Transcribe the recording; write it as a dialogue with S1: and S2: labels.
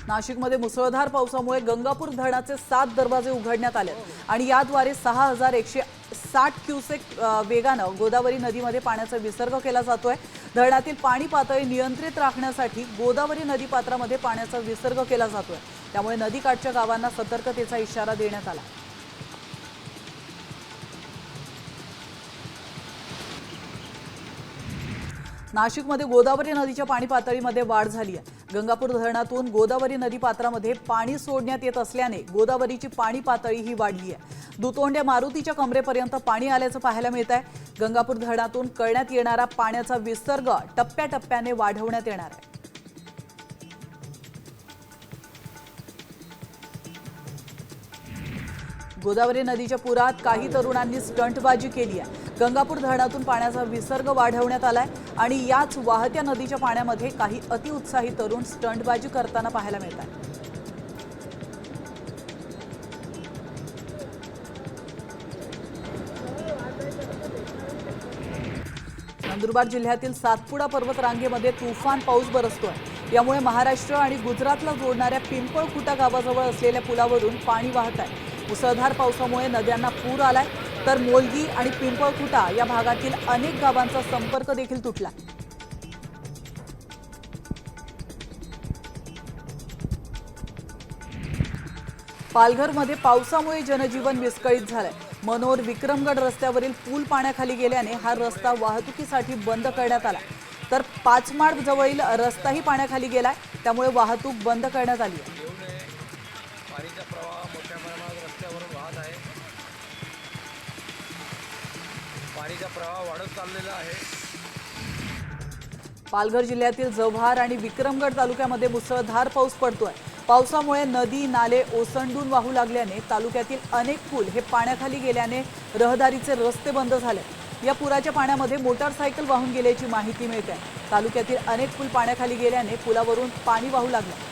S1: नाशिकमध्ये मुसळधार पावसामुळे गंगापूर धरणाचे 7 दरवाजे उघडण्यात आले आणि याद्वारे 6160 क्युसेक वेगानं गोदावरी नदीमध्ये पाण्याचा विसर्ग केला जातोय। धरणातील पाणी पातळी नियंत्रित राखण्यासाठी गोदावरी नदीपात्रामध्ये पाण्याचा विसर्ग केला जातोय। त्यामुळे नदीकाठच्या गावांना सतर्कतेचा इशारा देण्यात आला। नाशिकमध्ये गोदावरी नदीच्या पाणी पातळीमध्ये वाढ झाली आहे। गंगापूर धरणातून गोदावरी नदी पात्रामध्ये पाणी सोडण्यात येत असल्याने गोदावरीची पाणी पातळी ही वाढली आहे। दुतोंड्या मारुतीच्या कमरेपर्यंत पाणी आल्याचं पाहायला मिळत आहे। गंगापूर धरणातून करण्यात येणारा पाण्याचा विसर्ग टप्प्याटप्प्याने वाढवण्यात येणार आहे। गोदावरी नदीच्या पुरात काही तरुणांनी स्टंटबाजी केली आहे। गंगापूर धरणातून पाण्याचा विसर्ग वाढवण्यात आलाय आणि याच वाहत्या नदीच्या पाण्यामध्ये काही अतिउत्साही तरुण स्टंटबाजी करताना पाहायला मिळतात। नंदुरबार जिल्ह्यातील सातपुडा पर्वत रांगेमध्ये तुफान पाऊस बरसतोय। यामुळे महाराष्ट्र आणि गुजरातला जोडणाऱ्या पिंपळखुटा गावाजवळ असलेल्या पुलावरून पाणी वाहत आहे। मुसळधार पावसामुळे नद्यांना पूर आलाय, तर मोलगी आणि पिंपळखुटा या भागातील अनेक गावांचा संपर्क देखील तुटला। पालघरमध्ये पावसामुळे जनजीवन विस्कळीत झालंय। मनोर विक्रमगड रस्त्यावरील पूल पाण्याखाली गेल्याने हा रस्ता वाहतुकीसाठी बंद करण्यात आला, तर पाचमाड जवळील रस्ताही पाण्याखाली गेलाय, त्यामुळे वाहतूक बंद करण्यात आली आहे।
S2: पाण्याचा प्रवाह मोठ्या प्रमाणात रस्त्यावरून वाहत आहे। पाण्याचा प्रवाह वाढत चाललेला आहे।
S1: पालघर जिल्ह्यातील जव्हार आणि विक्रमगड तालुक्यामध्ये मुसळधार पाऊस पडतोय। पावसामुळे नदी नाले ओसंडून वाहू लागल्याने तालुक्यातील अनेक पूल हे पाण्याखाली गेल्याने रहदारीचे रस्ते बंद झाले। या पुराच्या पाण्यामध्ये मोटारसायकल वाहून गेल्याची माहिती मिळते। तालुक्यातील अनेक पूल पाण्याखाली गेल्याने पुलावरून पाणी वाहू लागले।